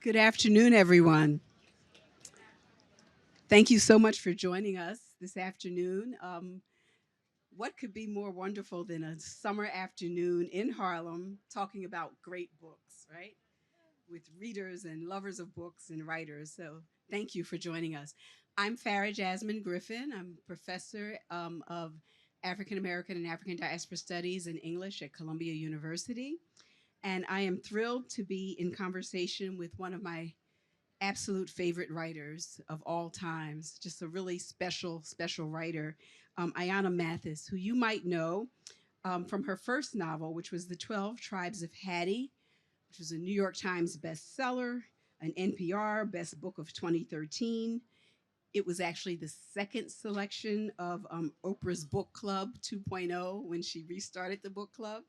Good afternoon, everyone. Thank you so much for joining us this afternoon. What could be more wonderful than a summer afternoon in Harlem talking about great books, right? With readers and lovers of books and writers. So, thank you for joining us. I'm Farah Jasmine Griffin. I'm professor of African American and African Diaspora Studies and English at Columbia University. And I am thrilled to be in conversation with one of my absolute favorite writers of all times, just a really special writer, Ayana Mathis, who you might know from her first novel, which was The 12 Tribes of Hattie, which was a New York Times bestseller, an NPR Best Book of 2013. It was actually the second selection of Oprah's Book Club 2.0 when she restarted the book club.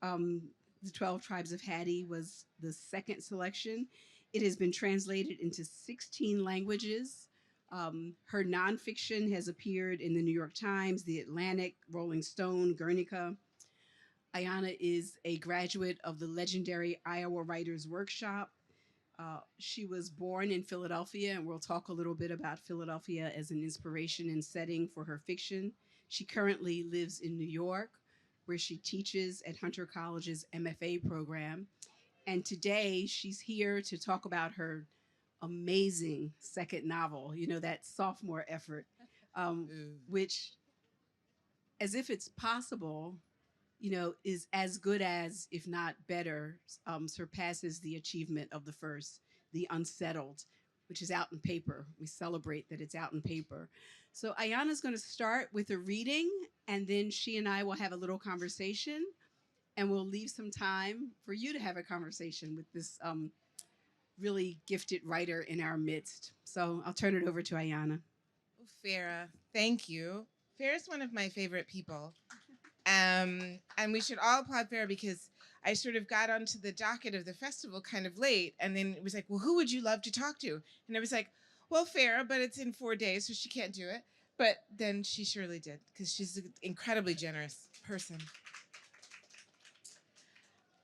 Um, the 12 Tribes of Hattie was the second selection. It has been translated into 16 languages. Her nonfiction has appeared in the New York Times, The Atlantic, Rolling Stone, Guernica. Ayana is a graduate of the legendary Iowa Writers Workshop. She was born in Philadelphia, and we'll talk a little bit about Philadelphia as an inspiration and setting for her fiction. She currently lives in New York, where she teaches at Hunter College's MFA program. And today she's here to talk about her amazing second novel, that sophomore effort, which, as if it's possible, is as good as, if not better, surpasses the achievement of the first, The Unsettled, which is out in paper. We celebrate that it's out in paper. So Ayana's going to start with a reading, and then she and I will have a little conversation, and we'll leave some time for you to have a conversation with this really gifted writer in our midst. So I'll turn it over to Ayana. Oh, Farah, thank you. Farah's one of my favorite people. And we should all applaud Farah because I sort of got onto the docket of the festival kind of late. And then it was like, well, who would you love to talk to? And I was like, well, Farah, but it's in 4 days, so she can't do it. But then she surely did because she's an incredibly generous person.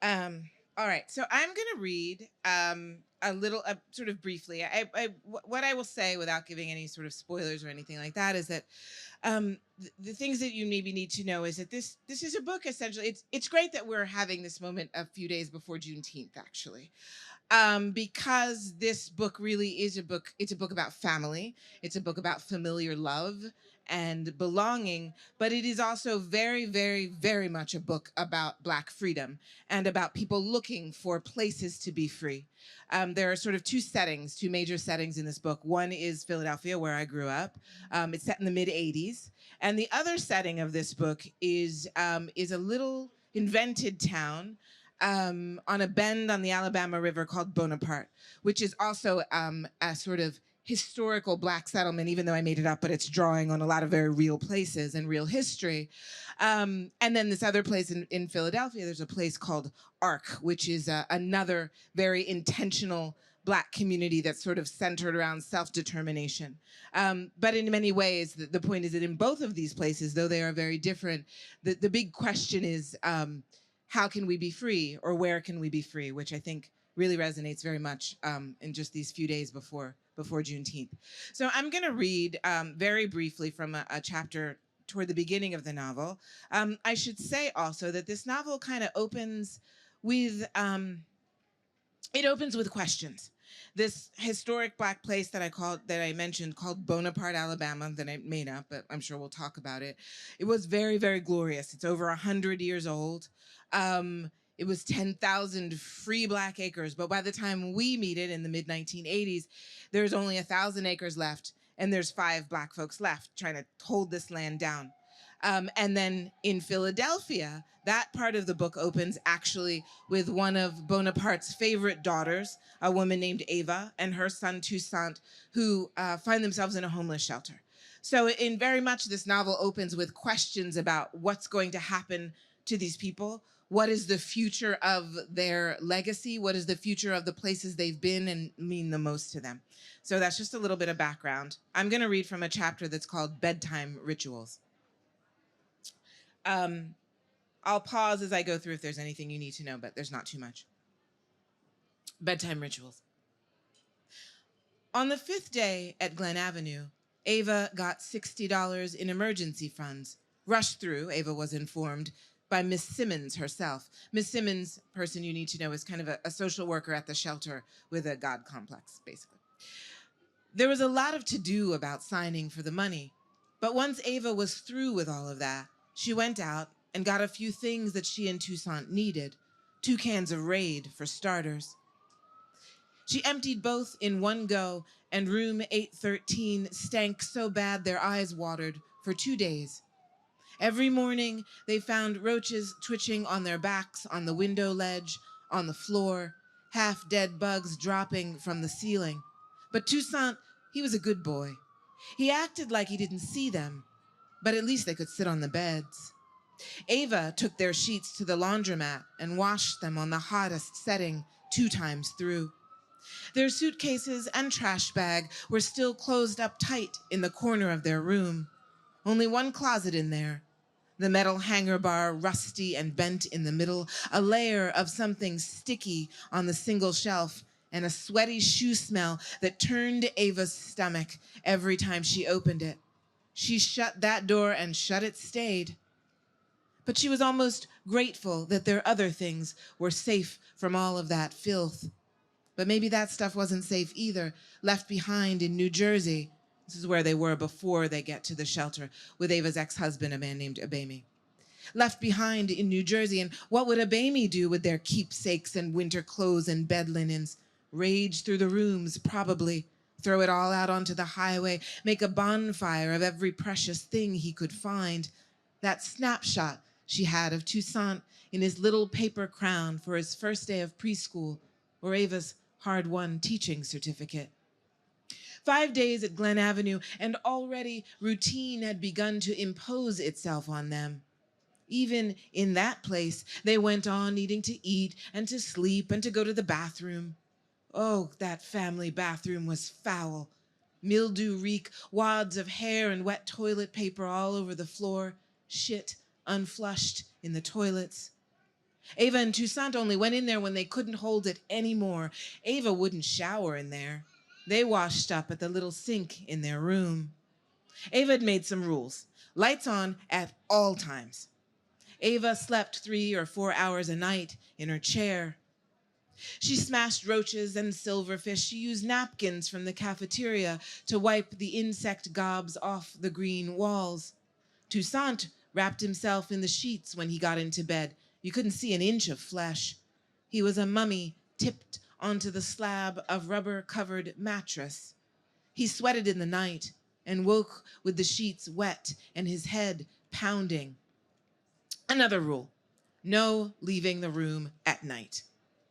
Um, all right, so I'm going to read a little, sort of briefly. What I will say without giving any sort of spoilers or anything like that is that the things that you maybe need to know is that this is a book essentially. It's great that we're having this moment a few days before Juneteenth, actually, because this book really is a book. It's a book about family. It's a book about familiar love and belonging, but it is also very, very, very much a book about Black freedom and about people looking for places to be free. There are sort of two major settings in this book. One is Philadelphia, where I grew up. It's set in the mid '80s, and the other setting of this book is a little invented town on a bend on the Alabama River called Bonaparte, which is also a sort of historical Black settlement, even though I made it up, but it's drawing on a lot of very real places and real history. And then this other place in Philadelphia, there's a place called Arc, which is another very intentional Black community that's sort of centered around self-determination. But in many ways, the point is that in both of these places, though they are very different, the big question is, how can we be free, or where can we be free, which I think really resonates very much in just these few days before Juneteenth. So I'm going to read very briefly from a chapter toward the beginning of the novel. I should say also that this novel kind of opens with questions. This historic Black place that I mentioned called Bonaparte, Alabama, that I made up, but I'm sure we'll talk about it. It was very, very glorious. It's over 100 years old. It was 10,000 free Black acres, but by the time we meet it in the mid 1980s, there's only 1,000 acres left, and there's 5 Black folks left trying to hold this land down. And then in Philadelphia, that part of the book opens actually with one of Bonaparte's favorite daughters, a woman named Ava, and her son Toussaint, who find themselves in a homeless shelter. So in very much, this novel opens with questions about what's going to happen to these people. What is the future of their legacy? What is the future of the places they've been and mean the most to them? So that's just a little bit of background. I'm going to read from a chapter that's called Bedtime Rituals. I'll pause as I go through if there's anything you need to know, but there's not too much. Bedtime rituals. On the 5th day at Glen Avenue, Ava got $60 in emergency funds, rushed through, Ava was informed, by Miss Simmons herself. Miss Simmons, person you need to know, is kind of a social worker at the shelter with a God complex, basically. There was a lot of to-do about signing for the money, but once Ava was through with all of that, she went out and got a few things that she and Toussaint needed. 2 cans of Raid, for starters. She emptied both in one go, and room 813 stank so bad their eyes watered for 2 days. Every morning, they found roaches twitching on their backs, on the window ledge, on the floor, half-dead bugs dropping from the ceiling. But Toussaint, he was a good boy. He acted like he didn't see them, but at least they could sit on the beds. Ava took their sheets to the laundromat and washed them on the hottest setting 2 times through. Their suitcases and trash bag were still closed up tight in the corner of their room. Only one closet in there. The metal hanger bar rusty and bent in the middle, a layer of something sticky on the single shelf, and a sweaty shoe smell that turned Ava's stomach every time she opened it. She shut that door and shut it stayed. But she was almost grateful that their other things were safe from all of that filth. But maybe that stuff wasn't safe either, left behind in New Jersey. This is where they were before they get to the shelter with Ava's ex-husband, a man named Abemi. Left behind in New Jersey, and what would Abemi do with their keepsakes and winter clothes and bed linens? Rage through the rooms, probably. Throw it all out onto the highway, make a bonfire of every precious thing he could find. That snapshot she had of Toussaint in his little paper crown for his first day of preschool, or Ava's hard-won teaching certificate. 5 days at Glen Avenue, and already routine had begun to impose itself on them. Even in that place, they went on needing to eat and to sleep and to go to the bathroom. Oh, that family bathroom was foul. Mildew reek, wads of hair and wet toilet paper all over the floor, shit unflushed in the toilets. Ava and Toussaint only went in there when they couldn't hold it anymore. Ava wouldn't shower in there. They washed up at the little sink in their room. Ava had made some rules. Lights on at all times. Ava slept 3 or 4 hours a night in her chair. She smashed roaches and silverfish. She used napkins from the cafeteria to wipe the insect gobs off the green walls. Toussaint wrapped himself in the sheets when he got into bed. You couldn't see an inch of flesh. He was a mummy tipped onto the slab of rubber-covered mattress. He sweated in the night and woke with the sheets wet and his head pounding. Another rule: no leaving the room at night.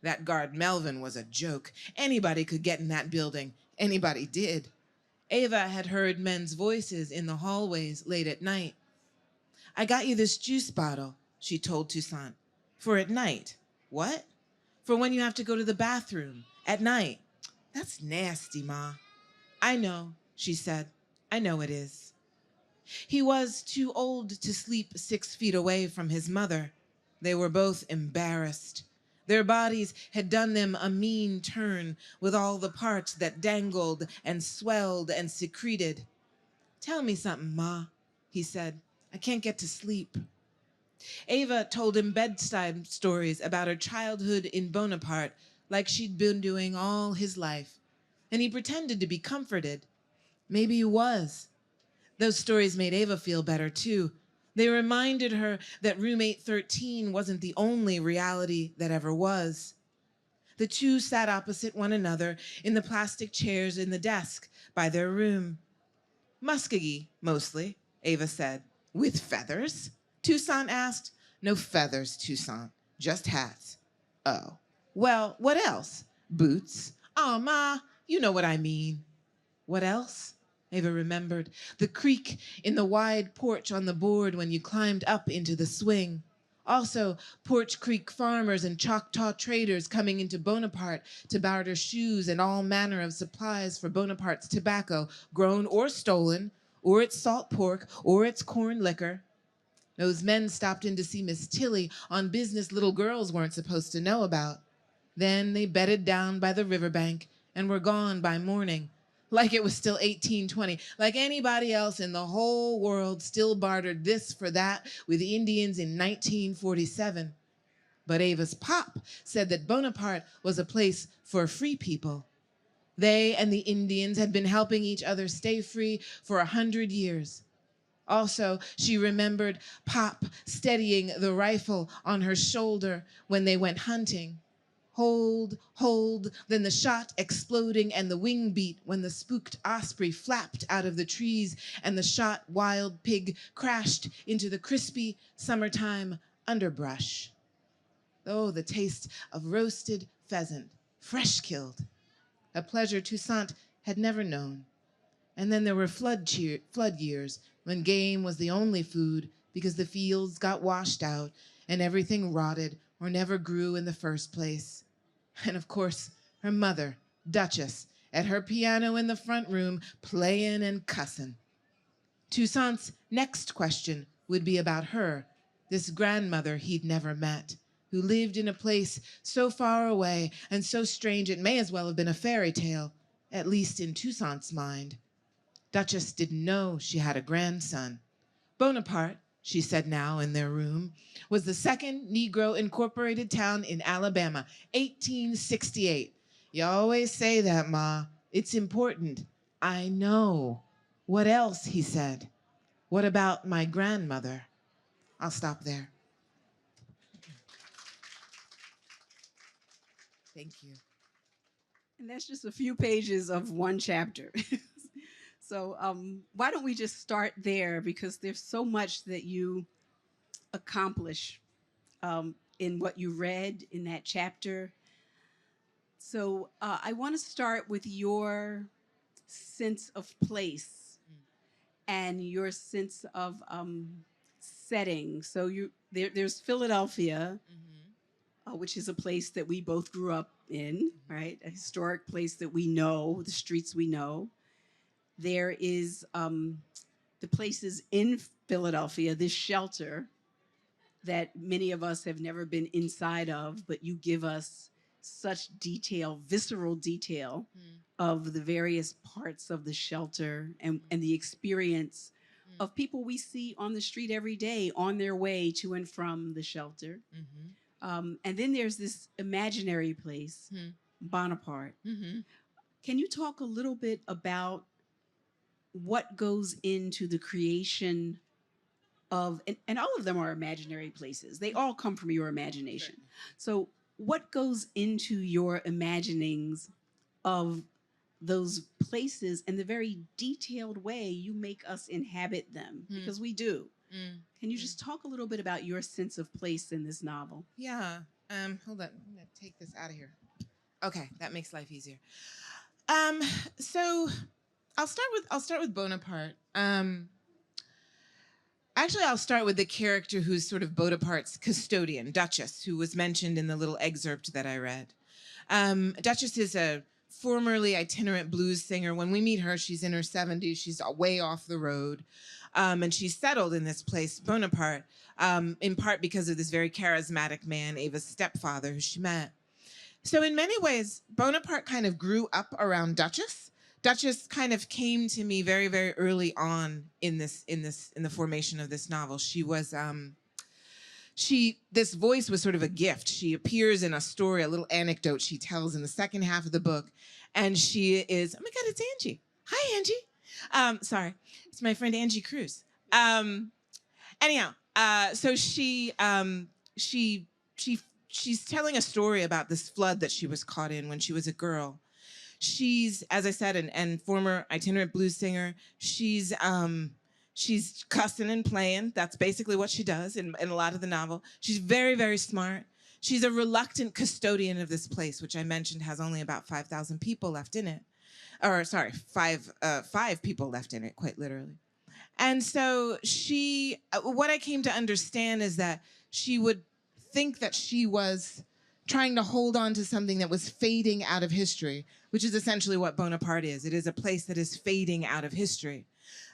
That guard Melvin was a joke. Anybody could get in that building. Anybody did. Ava had heard men's voices in the hallways late at night. "I got you this juice bottle," she told Toussaint, "for at night." "What?" "For when you have to go to the bathroom at night." "That's nasty, Ma." "I know," she said. "I know it is." He was too old to sleep 6 feet away from his mother. They were both embarrassed. Their bodies had done them a mean turn with all the parts that dangled and swelled and secreted. "Tell me something, Ma," he said. "I can't get to sleep." Ava told him bedtime stories about her childhood in Bonaparte, like she'd been doing all his life. And he pretended to be comforted. Maybe he was. Those stories made Ava feel better, too. They reminded her that room 813 wasn't the only reality that ever was. The two sat opposite one another in the plastic chairs in the desk by their room. "Muskogee, mostly," Ava said. "With feathers?" Toussaint asked. "No feathers, Toussaint. Just hats." "Oh. Well, what else?" "Boots." "Aw, Ma, you know what I mean." "What else?" Ava remembered. The creak in the wide porch on the board when you climbed up into the swing. Also, Porch Creek farmers and Choctaw traders coming into Bonaparte to barter shoes and all manner of supplies for Bonaparte's tobacco, grown or stolen, or its salt pork, or its corn liquor. Those men stopped in to see Miss Tilly on business little girls weren't supposed to know about. Then they bedded down by the riverbank and were gone by morning, like it was still 1820, like anybody else in the whole world still bartered this for that with Indians in 1947. But Ava's pop said that Bonaparte was a place for free people. They and the Indians had been helping each other stay free for 100 years. Also, she remembered Pop steadying the rifle on her shoulder when they went hunting. Hold, hold, then the shot exploding and the wing beat when the spooked osprey flapped out of the trees and the shot wild pig crashed into the crispy summertime underbrush. Oh, the taste of roasted pheasant, fresh killed, a pleasure Toussaint had never known. And then there were flood years when game was the only food because the fields got washed out and everything rotted or never grew in the first place. And of course, her mother, Duchess, at her piano in the front room, playing and cussing. Toussaint's next question would be about her, this grandmother he'd never met, who lived in a place so far away and so strange it may as well have been a fairy tale, at least in Toussaint's mind. Duchess didn't know she had a grandson. Bonaparte, she said now in their room, was the second Negro incorporated town in Alabama, 1868. You always say that, Ma. It's important. I know. What else, he said. What about my grandmother? I'll stop there. Thank you. And that's just a few pages of one chapter. So why don't we just start there, because there's so much that you accomplish in what you read in that chapter. So I want to start with your sense of place and your sense of setting. So there's Philadelphia, which is a place that we both grew up in, right? A historic place that we know, the streets we know. There is the places in Philadelphia, this shelter that many of us have never been inside of, but you give us such detail, visceral detail of the various parts of the shelter and the experience of people we see on the street every day on their way to and from the shelter. And then there's this imaginary place, Bonaparte. Can you talk a little bit about what goes into the creation of, and all of them are imaginary places. They all come from your imagination. So what goes into your imaginings of those places and the very detailed way you make us inhabit them? Because we do. Can you just talk a little bit about your sense of place in this novel? Yeah. Hold on. I'm gonna take this out of here. Okay, that makes life easier. So I'll start with Bonaparte. Actually, I'll start with the character who's sort of Bonaparte's custodian, Duchess, who was mentioned in the little excerpt that I read. Duchess is a formerly itinerant blues singer. When we meet her, she's in her 70s. She's way off the road. And she's settled in this place, Bonaparte, in part because of this very charismatic man, Ava's stepfather, who she met. So in many ways, Bonaparte kind of grew up around Duchess. Duchess kind of came to me very, very early on in the formation of this novel. She was this voice was sort of a gift. She appears in a story, a little anecdote she tells in the second half of the book, and she is, oh my God, it's Angie. Hi, Angie. Sorry, it's my friend Angie Cruz. Anyhow, so she's telling a story about this flood that she was caught in when she was a girl. She's, as I said, and former itinerant blues singer. She's cussing and playing. That's basically what she does in a lot of the novel. She's very, very smart. She's a reluctant custodian of this place, which I mentioned has only about 5,000 people left in it. Or sorry, five people left in it, quite literally. And so what I came to understand is that she would think that she was trying to hold on to something that was fading out of history, which is essentially what Bonaparte is. It is a place that is fading out of history.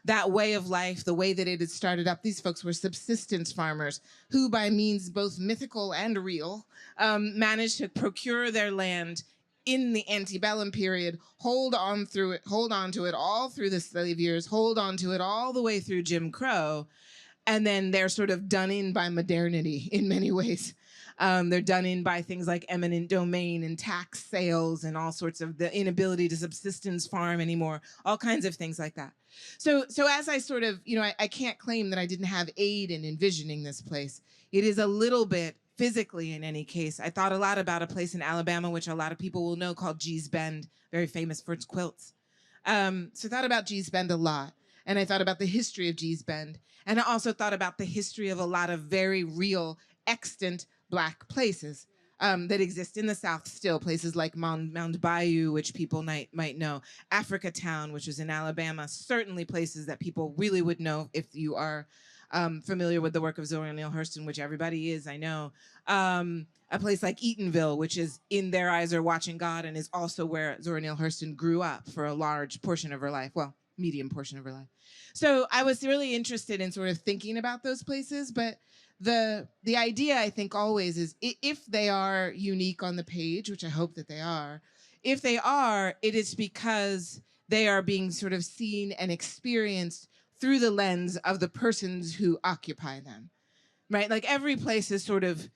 That way of life, the way that it had started up, these folks were subsistence farmers who, by means both mythical and real, managed to procure their land in the antebellum period, hold on to it all through the slave years, hold on to it all the way through Jim Crow, and then they're sort of done in by modernity in many ways. They're done in by things like eminent domain and tax sales and all sorts of the inability to subsistence farm anymore, all kinds of things like that. So as I sort of, I can't claim that I didn't have aid in envisioning this place. It is a little bit physically, in any case. I thought a lot about a place in Alabama, which a lot of people will know, called Gee's Bend, very famous for its quilts. So I thought about Gee's Bend a lot. And I thought about the history of Gee's Bend. And I also thought about the history of a lot of very real, extant Black places that exist in the South still. Places like Mound Bayou, which people might know. Africa Town, which is in Alabama. Certainly places that people really would know if you are familiar with the work of Zora Neale Hurston, which everybody is, I know. A place like Eatonville, which is In Their Eyes Are Watching God, and is also where Zora Neale Hurston grew up for a large portion of her life. Well, medium portion of her life. So I was really interested in sort of thinking about those places, but the idea, I think, always is if they are unique on the page, which I hope that they are, if they are, it is because they are being sort of seen and experienced through the lens of the persons who occupy them, right? Like every place is sort of,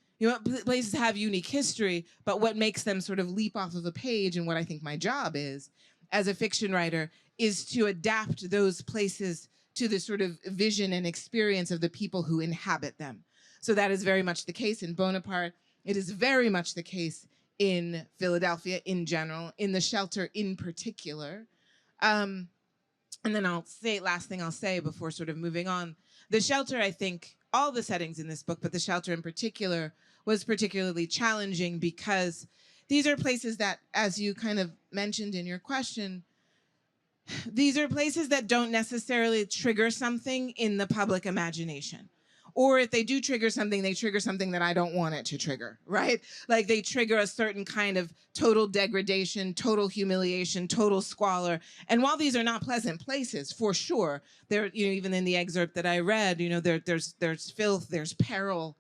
places have unique history, but what makes them sort of leap off of a page, and what I think my job is as a fiction writer, is to adapt those places to the sort of vision and experience of the people who inhabit them. So that is very much the case in Bonaparte. It is very much the case in Philadelphia in general, in the shelter in particular. And then last thing I'll say before sort of moving on. The shelter, I think, all the settings in this book, but the shelter in particular, was particularly challenging because these are places that, as you kind of mentioned in your question, these are places that don't necessarily trigger something in the public imagination. Or if they do trigger something, they trigger something that I don't want it to trigger, right? Like they trigger a certain kind of total degradation, total humiliation, total squalor. And while these are not pleasant places, for sure, there, even in the excerpt that I read, there's filth, there's peril.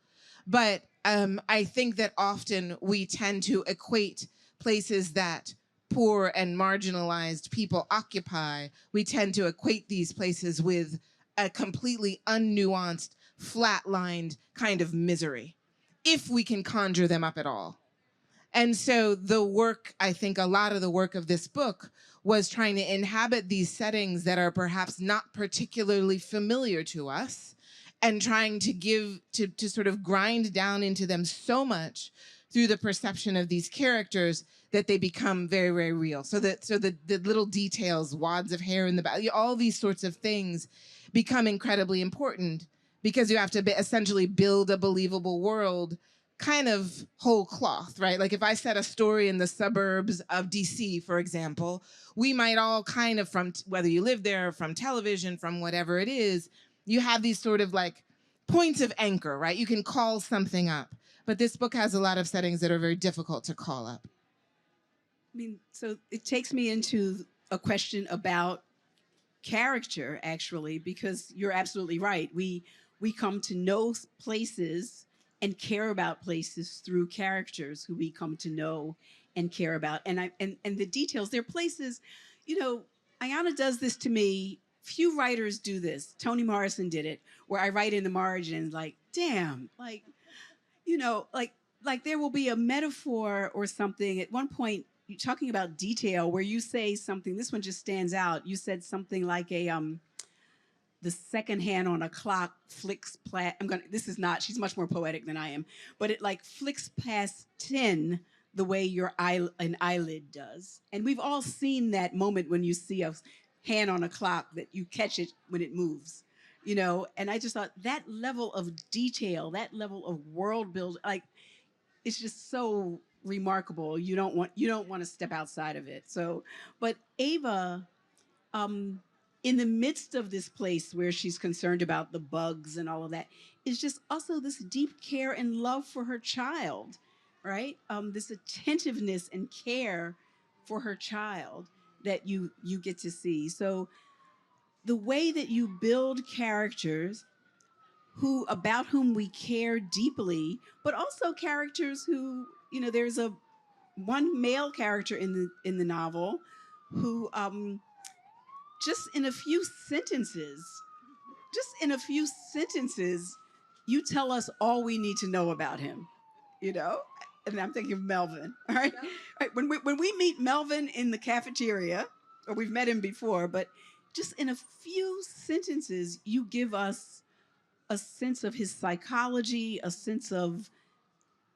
But I think that often we tend to equate places that poor and marginalized people occupy. We tend to equate these places with a completely unnuanced, flatlined kind of misery, if we can conjure them up at all. And so the work, I think a lot of the work of this book was trying to inhabit these settings that are perhaps not particularly familiar to us, and trying to sort of grind down into them so much through the perception of these characters that they become very, very real. So the little details, wads of hair in the back, all these sorts of things become incredibly important, because you have to essentially build a believable world kind of whole cloth, right? Like if I set a story in the suburbs of DC, for example, we might all kind of, from whether you live there, from television, from whatever it is, you have these sort of like points of anchor, right? You can call something up. But this book has a lot of settings that are very difficult to call up. I mean, so it takes me into a question about character, actually, because you're absolutely right. We come to know places and care about places through characters who we come to know and care about. And the details, they're places, Ayana does this to me. Few writers do this. Toni Morrison did it, where I write in the margins like, damn, like, like there will be a metaphor or something at one point, you're talking about detail, where you say something, this one just stands out. You said something like the second hand on a clock flicks this is not, she's much more poetic than I am, but it like flicks past 10 the way an eyelid does. And we've all seen that moment when you see a hand on a clock that you catch it when it moves, and I just thought that level of detail, that level of world build, like, it's just so remarkable. You don't want to step outside of it. So, but Ava, in the midst of this place where she's concerned about the bugs and all of that, is just also this deep care and love for her child, right? This attentiveness and care for her child that you get to see. So the way that you build characters about whom we care deeply, but also characters who, there's a one male character in the novel who just in a few sentences, just in a few sentences, you tell us all we need to know about him, you know? And I'm thinking of Melvin, all right? Yeah. Right, when we meet Melvin in the cafeteria, or we've met him before, but just in a few sentences, you give us a sense of his psychology, a sense of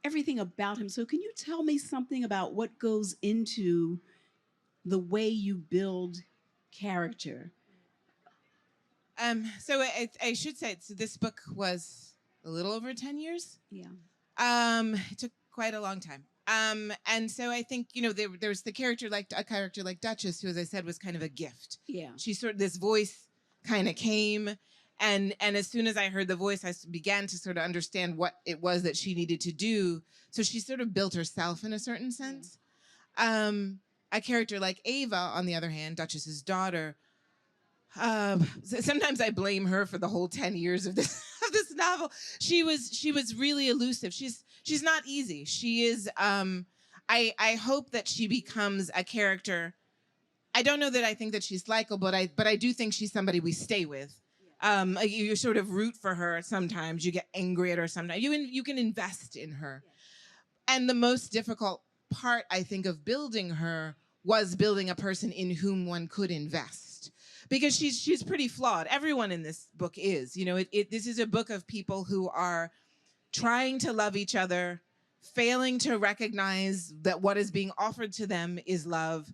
everything about him. So can you tell me something about what goes into the way you build character? So I should say, so this book was a little over 10 years. Yeah. It took quite a long time. And so I think, there's the character like a character like Duchess, who, as I said, was kind of a gift. Yeah. She sort of, this voice kind of came, and as soon as I heard the voice, I began to sort of understand what it was that she needed to do. So she sort of built herself in a certain sense. Yeah. A character like Ava, on the other hand, Duchess's daughter, sometimes I blame her for the whole 10 years of this of this novel. She was really elusive. She's not easy. She is. I hope that she becomes a character. I don't know that I think that she's likable, but I do think she's somebody we stay with. You sort of root for her sometimes. You get angry at her sometimes. You can invest in her. And the most difficult part, I think, of building her was building a person in whom one could invest. Because she's pretty flawed. Everyone in this book is. This is a book of people who are trying to love each other, failing to recognize that what is being offered to them is love,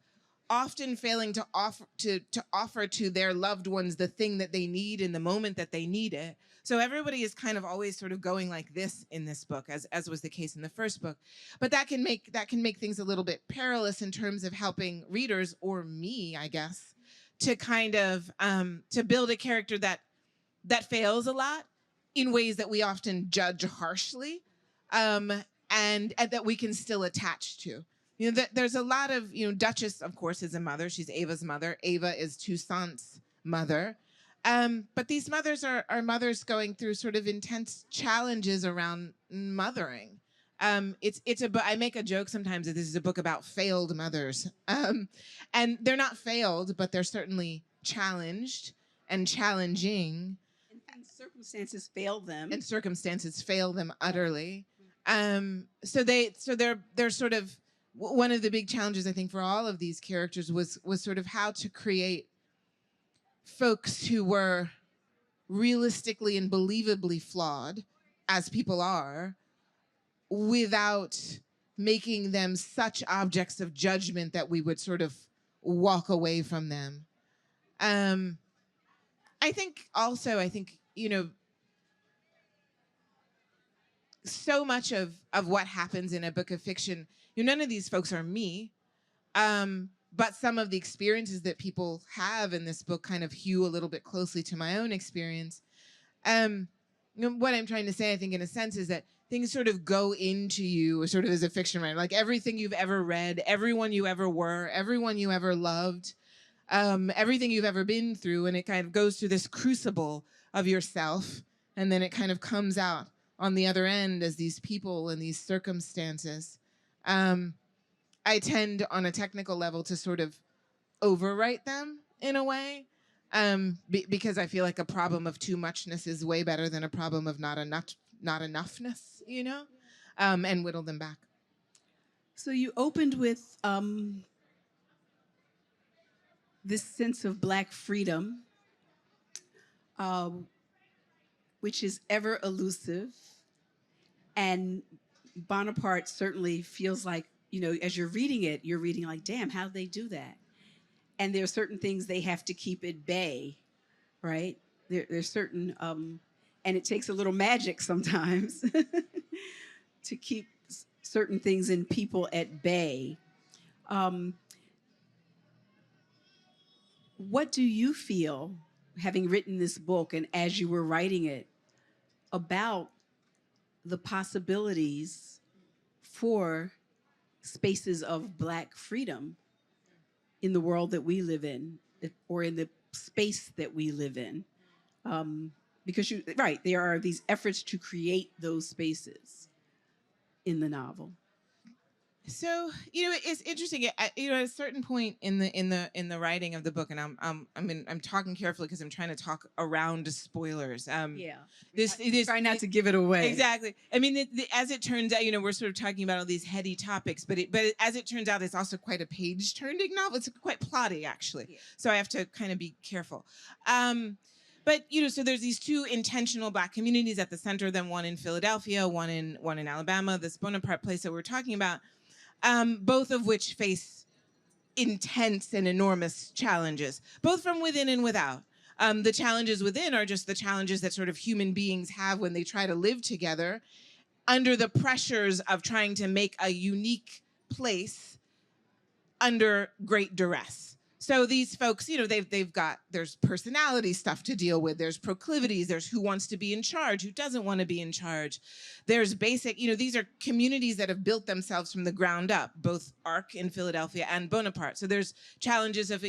often failing to offer to their loved ones the thing that they need in the moment that they need it. So everybody is kind of always sort of going like this in this book, as was the case in the first book. But that can make things a little bit perilous in terms of helping readers, or me, I guess, to kind of to build a character that fails a lot in ways that we often judge harshly, and that we can still attach to. There's a lot of, Duchess, of course, is a mother. She's Ava's mother. Ava is Toussaint's mother. But these mothers are mothers going through sort of intense challenges around mothering. I make a joke sometimes that this is a book about failed mothers. And they're not failed, but they're certainly challenged and challenging. And circumstances fail them. And circumstances fail them utterly. So they're sort of, one of the big challenges, I think, for all of these characters was sort of how to create folks who were realistically and believably flawed, as people are, without making them such objects of judgment that we would sort of walk away from them. I think, so much of what happens in a book of fiction, none of these folks are me, but some of the experiences that people have in this book kind of hew a little bit closely to my own experience. What I'm trying to say, I think, in a sense, is that things sort of go into you sort of as a fiction writer, like everything you've ever read, everyone you ever were, everyone you ever loved, everything you've ever been through, and it kind of goes through this crucible of yourself, and then it kind of comes out on the other end as these people and these circumstances. I tend, on a technical level, to sort of overwrite them in a way, because I feel like a problem of too muchness is way better than a problem of not enoughness, and whittle them back. So you opened with this sense of Black freedom, which is ever elusive. And Bonaparte certainly feels like, as you're reading it, you're reading like, damn, how'd they do that? And there are certain things they have to keep at bay, right? There's certain, and it takes a little magic sometimes to keep certain things in people at bay. What do you feel, having written this book and as you were writing it, about the possibilities for spaces of Black freedom in the world that we live in, or in the space that we live in? Because there are these efforts to create those spaces in the novel. So it's interesting. At a certain point in the writing of the book, and I'm talking carefully because I'm trying to talk around spoilers. Yeah. This Try not to give it away. Exactly. I mean, as it turns out, we're sort of talking about all these heady topics, but as it turns out, it's also quite a page-turning novel. It's quite plotty, actually. Yeah. So I have to kind of be careful. But so there's these two intentional Black communities at the center of them. One in Philadelphia, one in Alabama. This Bonaparte place that we're talking about. Both of which face intense and enormous challenges, both from within and without. The challenges within are just the challenges that sort of human beings have when they try to live together under the pressures of trying to make a unique place under great duress. So these folks, there's personality stuff to deal with. There's proclivities. There's who wants to be in charge, who doesn't want to be in charge. There's basic, these are communities that have built themselves from the ground up, both Arc in Philadelphia and Bonaparte. So there's challenges of,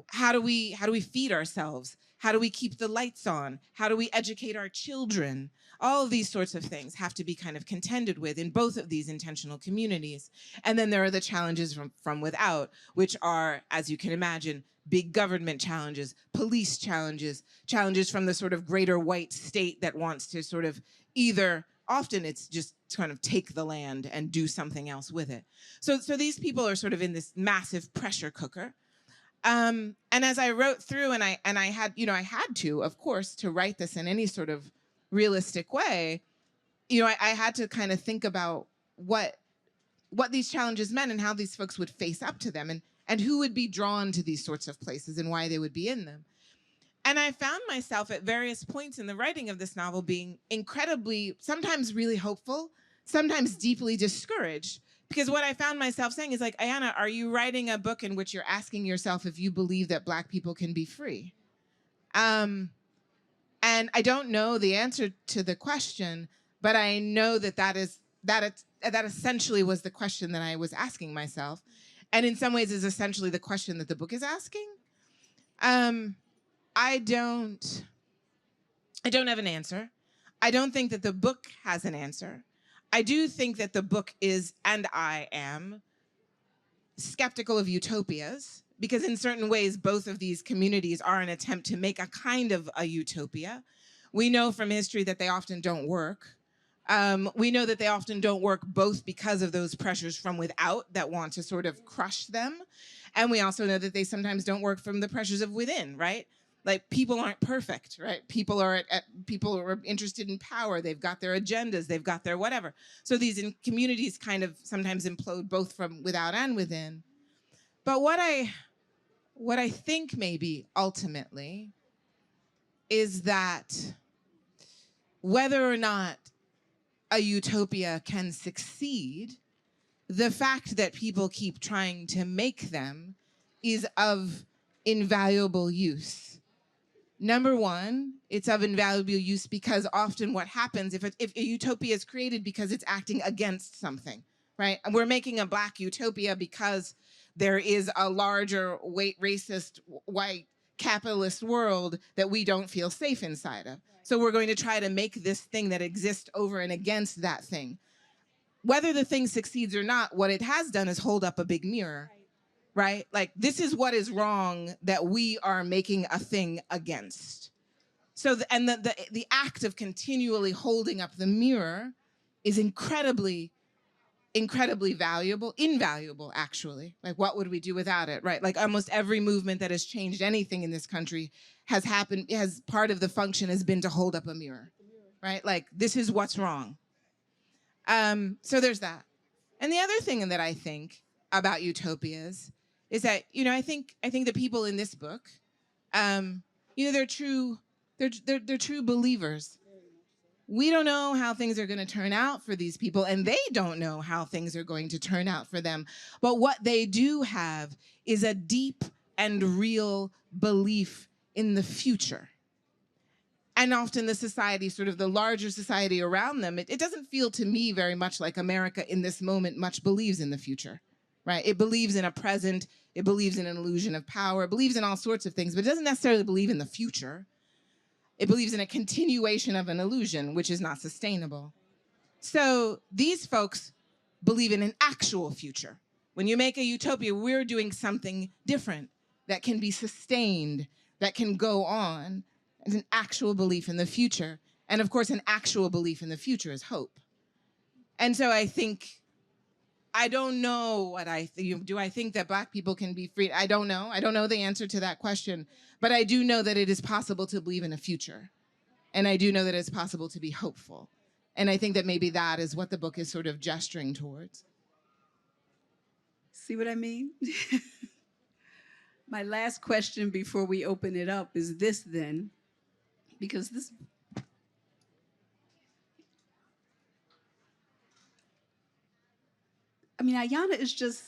how do we feed ourselves? How do we keep the lights on? How do we educate our children? All of these sorts of things have to be kind of contended with in both of these intentional communities. And then there are the challenges from without, which are, as you can imagine, big government challenges, police challenges, challenges from the sort of greater white state that wants to sort of often it's just kind of take the land and do something else with it. So these people are sort of in this massive pressure cooker. And as I wrote through, and I had, I had to, of course, to write this in any sort of realistic way, I had to kind of think about what these challenges meant and how these folks would face up to them and who would be drawn to these sorts of places and why they would be in them. And I found myself at various points in the writing of this novel being incredibly, sometimes really hopeful, sometimes deeply discouraged. Because what I found myself saying is like, Ayana, are you writing a book in which you're asking yourself if you believe that Black people can be free? And I don't know the answer to the question, but I know that essentially was the question that I was asking myself. And in some ways is essentially the question that the book is asking. I don't have an answer. I don't think that the book has an answer. I do think that the book is, and I am, skeptical of utopias, because in certain ways, both of these communities are an attempt to make a kind of a utopia. We know from history that they often don't work. We know that they often don't work both because of those pressures from without that want to sort of crush them. And we also know that they sometimes don't work from the pressures of within, right? Like, people aren't perfect, right? People are interested in power. They've got their agendas. They've got their whatever. So these communities kind of sometimes implode both from without and within. But what I think maybe ultimately is that whether or not a utopia can succeed, the fact that people keep trying to make them is of invaluable use. Number one, it's of invaluable use because often what happens if a utopia is created because it's acting against something, right? And we're making a Black utopia because there is a larger, racist, white, capitalist world that we don't feel safe inside of. Right. So we're going to try to make this thing that exists over and against that thing. Whether the thing succeeds or not, what it has done is hold up a big mirror. Right? Like, this is what is wrong that we are making a thing against. So, the act of continually holding up the mirror is incredibly, incredibly invaluable, actually. Like, what would we do without it, right? Like, almost every movement that has changed anything in this country has part of the function has been to hold up a mirror, right? Like, this is what's wrong. So there's that. And the other thing that I think about utopias is that, I think the people in this book, they're true believers. We don't know how things are going to turn out for these people, and they don't know how things are going to turn out for them. But what they do have is a deep and real belief in the future. And often the society, sort of the larger society around them, it doesn't feel to me very much like America in this moment much believes in the future. Right? It believes in a present, it believes in an illusion of power, it believes in all sorts of things, but it doesn't necessarily believe in the future. It believes in a continuation of an illusion, which is not sustainable. So these folks believe in an actual future. When you make a utopia, we're doing something different that can be sustained, that can go on. It's an actual belief in the future. And of course, an actual belief in the future is hope. And so I think, I don't know what do I think that Black people can be free? I don't know. I don't know the answer to that question. But I do know that it is possible to believe in a future. And I do know that it's possible to be hopeful. And I think that maybe that is what the book is sort of gesturing towards. See what I mean? My last question before we open it up is this then, because this, I mean, Ayana is just,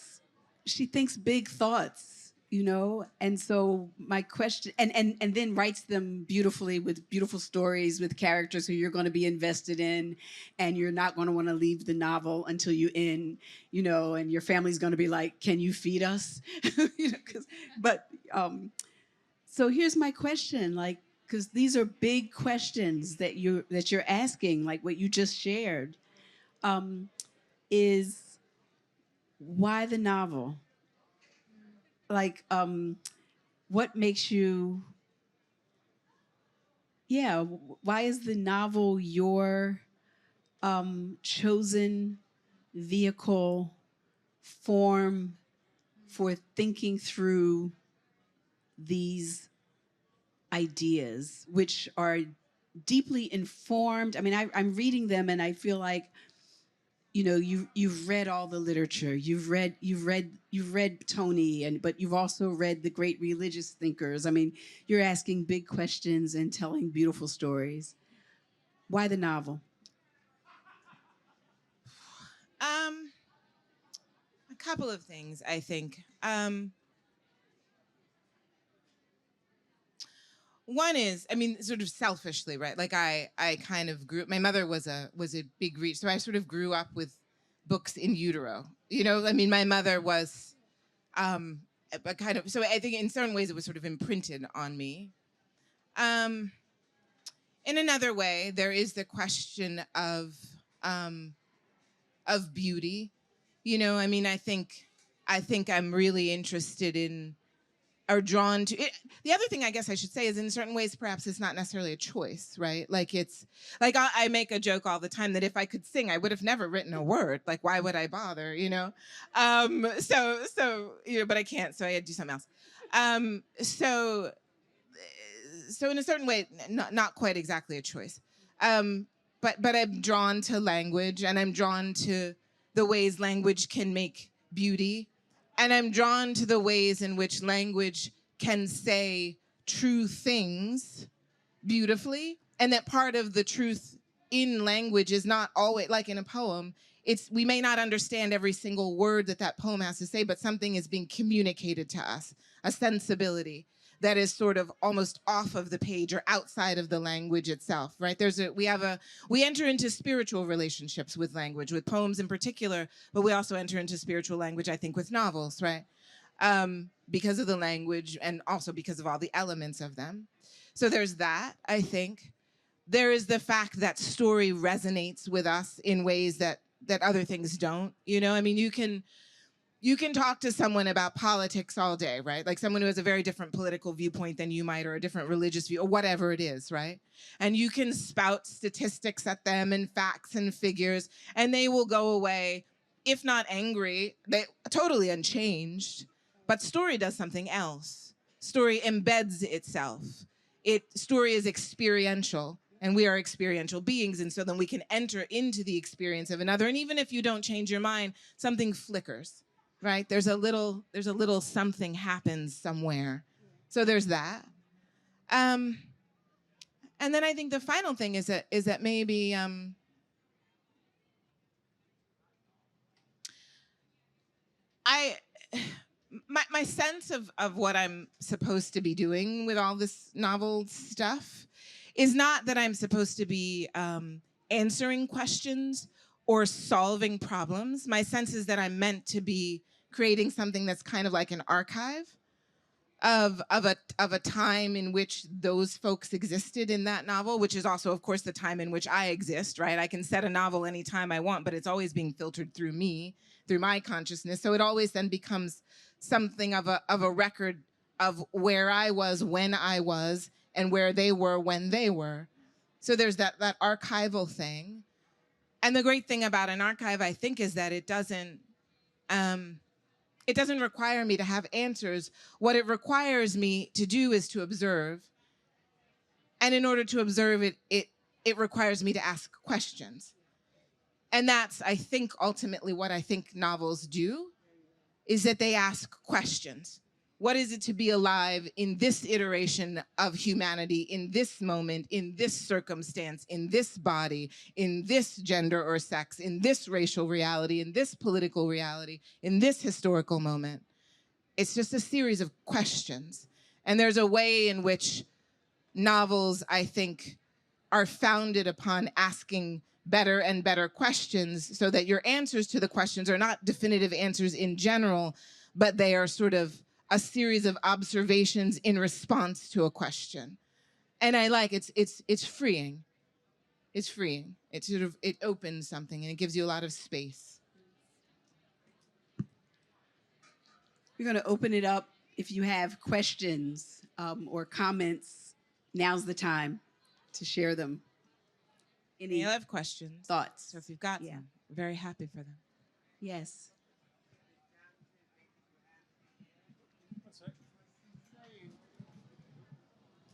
she thinks big thoughts, you know? And so my question, and then writes them beautifully with beautiful stories, with characters who you're going to be invested in, and you're not going to want to leave the novel until you end, you know, and your family's going to be like, can you feed us? You know, so here's my question, like, because these are big questions that you're asking, like what you just shared, is why the novel? Like, what makes you? Yeah, why is the novel your chosen vehicle, form for thinking through these ideas, which are deeply informed? I mean, I'm reading them and I feel like, you know, you've read all the literature, you've read Tony, but you've also read the great religious thinkers. I mean, you're asking big questions and telling beautiful stories. Why the novel? A couple of things, I think. One is, I mean, sort of selfishly, right? Like I kind of grew. My mother was a big reader, so I sort of grew up with books in utero. You know, I mean, my mother was a kind of. So I think in certain ways it was sort of imprinted on me. In another way, there is the question of beauty. You know, I mean, I think I'm really interested in, are drawn to it. The other thing I guess I should say is in certain ways, perhaps it's not necessarily a choice, right? Like it's like I make a joke all the time that if I could sing, I would have never written a word. Like, why would I bother, you know? So, you know, but I can't, so I had to do something else. So in a certain way, not quite exactly a choice. But I'm drawn to language, and I'm drawn to the ways language can make beauty. And I'm drawn to the ways in which language can say true things beautifully. And that part of the truth in language is not always, like in a poem, we may not understand every single word that poem has to say, but something is being communicated to us, a sensibility that is sort of almost off of the page or outside of the language itself, right? We enter into spiritual relationships with language, with poems in particular, but we also enter into spiritual language, I think, with novels, right? Because of the language and also because of all the elements of them. So there's that, I think. There is the fact that story resonates with us in ways that other things don't. You know, I mean, you can talk to someone about politics all day, right? Like someone who has a very different political viewpoint than you might, or a different religious view, or whatever it is, right? And you can spout statistics at them and facts and figures, and they will go away, if not angry, they totally unchanged. But story does something else. Story embeds itself. Story is experiential, and we are experiential beings, and so then we can enter into the experience of another. And even if you don't change your mind, something flickers. Right? There's a little something happens somewhere. So there's that. And then I think the final thing is that maybe my sense of what I'm supposed to be doing with all this novel stuff is not that I'm supposed to be answering questions or solving problems. My sense is that I'm meant to be creating something that's kind of like an archive of a time in which those folks existed in that novel, which is also, of course, the time in which I exist, right? I can set a novel anytime I want, but it's always being filtered through me, through my consciousness. So it always then becomes something of a record of where I was when I was and where they were when they were. So there's that archival thing. And the great thing about an archive, I think, is that um, it doesn't require me to have answers. What it requires me to do is to observe. And in order to observe it requires me to ask questions. And that's, I think, ultimately what I think novels do, is that they ask questions. What is it to be alive in this iteration of humanity, in this moment, in this circumstance, in this body, in this gender or sex, in this racial reality, in this political reality, in this historical moment? It's just a series of questions. And there's a way in which novels, I think, are founded upon asking better and better questions, so that your answers to the questions are not definitive answers in general, but they are sort of a series of observations in response to a question. And I like it's freeing. It's freeing. It opens something and it gives you a lot of space. We're going to open it up. If you have questions or comments, now's the time to share them. Any I have questions. thoughts? So if you've got them, I'm very happy for them. Yes.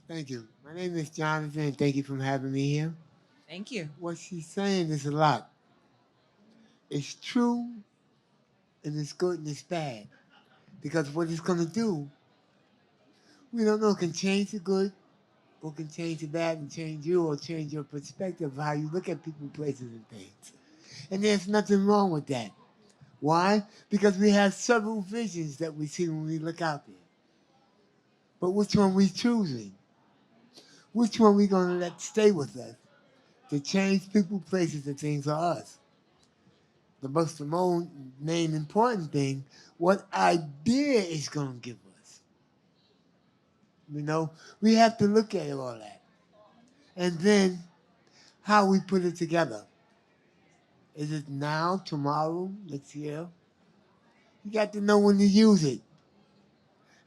Thank you. My name is Jonathan, and thank you for having me here. Thank you. What she's saying is a lot. It's true, and it's good, and it's bad. Because what it's going to do, we don't know, it can change the good, or can change the bad, and change you, or change your perspective of how you look at people, places, and things. And there's nothing wrong with that. Why? Because we have several visions that we see when we look out there. But which one we choosing? Which one we going to let stay with us to change people, places, and things for us? The most main important thing, what idea is going to give us. You know, we have to look at all that. And then how we put it together. Is it now, tomorrow, next year? You got to know when to use it.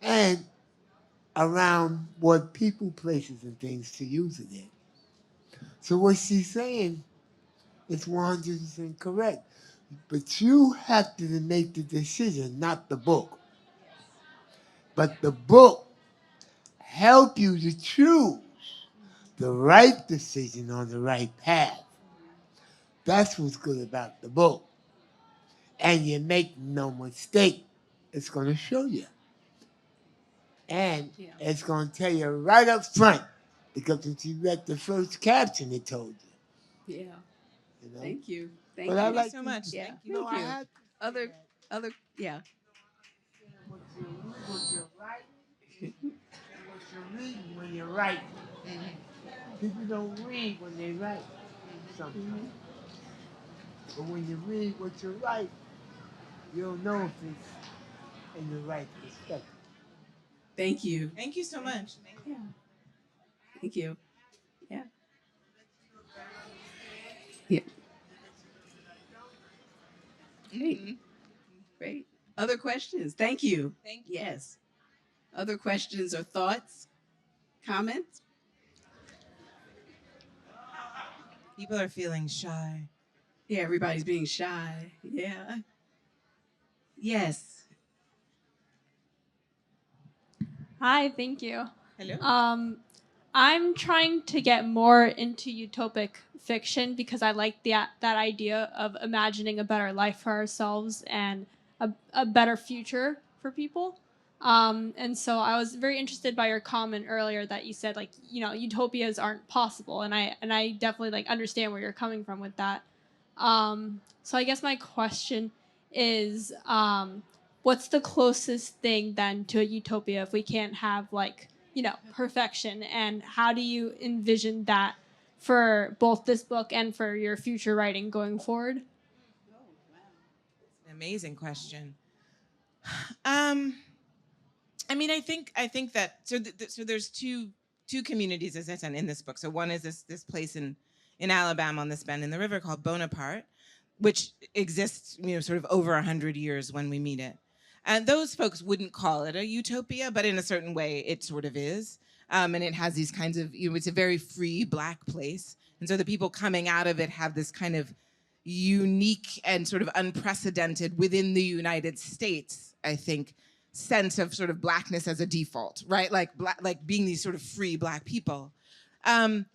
And around what people, places, and things to use it in. So what she's saying is 100% correct. But you have to make the decision, not the book. But the book help you to choose the right decision on the right path. That's what's good about the book. And you make no mistake. It's going to show you. And it's going to tell you right up front. Because if you read the first caption, it told you. Yeah. You know? Thank you. Thank But you. I like so much. Yeah. Thank you. Thank I you. have Other, yeah. what you're writing, what you're reading when you're writing. People don't read when they write sometimes. But when you read what you write, you'll know if it's in the right perspective. Thank you. Thank you so much. Thank you. Yeah. Thank you. Yeah. Yeah. Great. Great. Other questions? Thank you. Thank you. Yes. Other questions or thoughts? Comments? People are feeling shy. Yeah, everybody's being shy. Yeah. Yes. Hi, thank you. Hello. I'm trying to get more into utopic fiction because I like that idea of imagining a better life for ourselves and a better future for people. And so I was very interested by your comment earlier that you said like utopias aren't possible, and I definitely like understand where you're coming from with that. So I guess my question is, what's the closest thing then to a utopia if we can't have like perfection, and how do you envision that for both this book and for your future writing going forward? An amazing question. Um, I mean, I think that so there's two communities, as I said, in this book. So one is this place in Alabama on this bend in the river called Bonaparte, which exists, sort of over 100 years when we meet it. And those folks wouldn't call it a utopia, but in a certain way, it sort of is. And it has these kinds of, it's a very free Black place. And so the people coming out of it have this kind of unique and sort of unprecedented within the United States, I think, sense of sort of Blackness as a default, right? Like being these sort of free Black people. And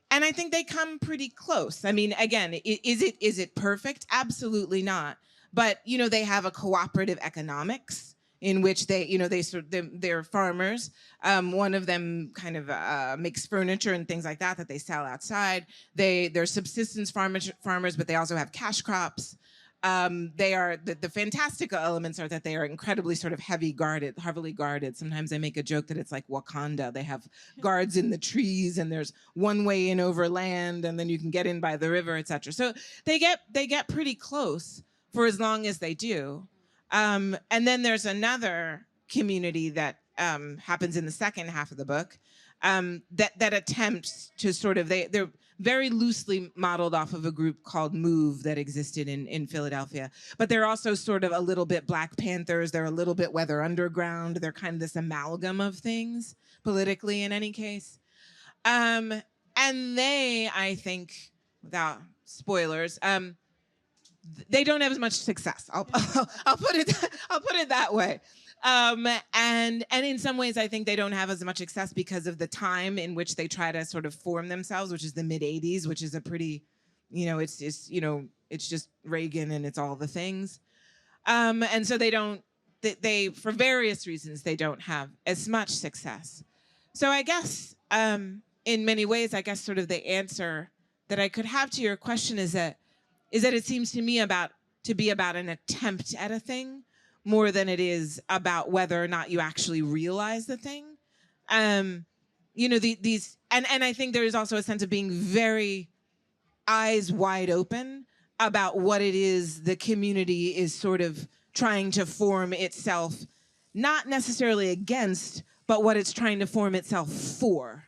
I think they come pretty close. I mean, again, is it perfect? Absolutely not. But they have a cooperative economics in which they're farmers. One of them kind of makes furniture and things like that they sell outside. They're subsistence farmers, but they also have cash crops. They are the fantastical elements are that they are incredibly sort of heavily guarded. Sometimes I make a joke that it's like Wakanda. They have guards in the trees, and there's one way in over land, and then you can get in by the river, etc. So they get pretty close for as long as they do. And then there's another community that happens in the second half of the book that attempts to sort of they're very loosely modeled off of a group called Move that existed in Philadelphia. But they're also sort of a little bit Black Panthers. They're a little bit Weather Underground. They're kind of this amalgam of things, politically in any case. And they, I think, without spoilers, they don't have as much success. I'll put it that way. And in some ways, I think they don't have as much success because of the time in which they try to sort of form themselves, which is the mid '80s, which is a pretty, it's just Reagan and it's all the things. And so they for various reasons, they don't have as much success. So I guess in many ways, I guess sort of the answer that I could have to your question is that it seems to me to be about an attempt at a thing more than it is about whether or not you actually realize the thing. These and I think there is also a sense of being very eyes wide open about what it is the community is sort of trying to form itself, not necessarily against, but what it's trying to form itself for.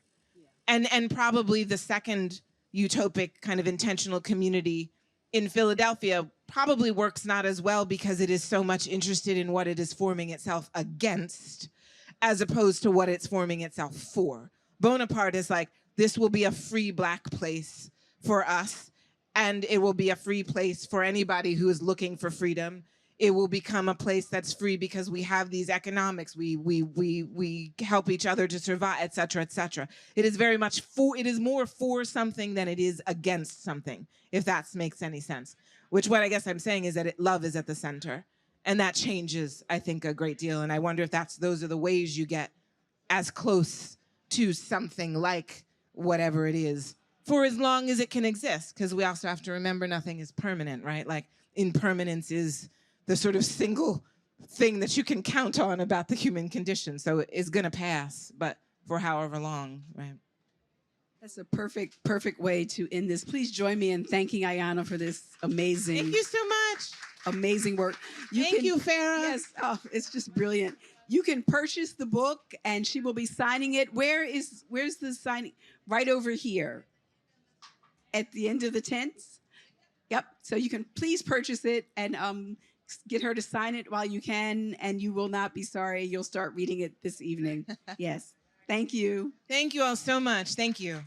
And probably the second utopic kind of intentional community in Philadelphia probably works not as well because it is so much interested in what it is forming itself against as opposed to what it's forming itself for. Bonaparte is like, this will be a free Black place for us, and it will be a free place for anybody who is looking for freedom. It will become a place that's free because we have these economics. We help each other to survive, et cetera, et cetera. It is very much it is more for something than it is against something, if that makes any sense. Which what I guess I'm saying is that love is at the center. And that changes, I think, a great deal. And I wonder if those are the ways you get as close to something like whatever it is for as long as it can exist. Because we also have to remember nothing is permanent, right? Like impermanence is the sort of single thing that you can count on about the human condition. So it's going to pass, but for however long, right? That's a perfect way to end this. Please join me in thanking Ayana for this amazing. Thank you so much. Amazing work. Thank you, Farah. Yes, it's just brilliant. You can purchase the book, and she will be signing it. Where's the signing? Right over here, at the end of the tents. Yep. So you can please purchase it and get her to sign it while you can, and you will not be sorry. You'll start reading it this evening. Yes. Thank you. Thank you all so much. Thank you.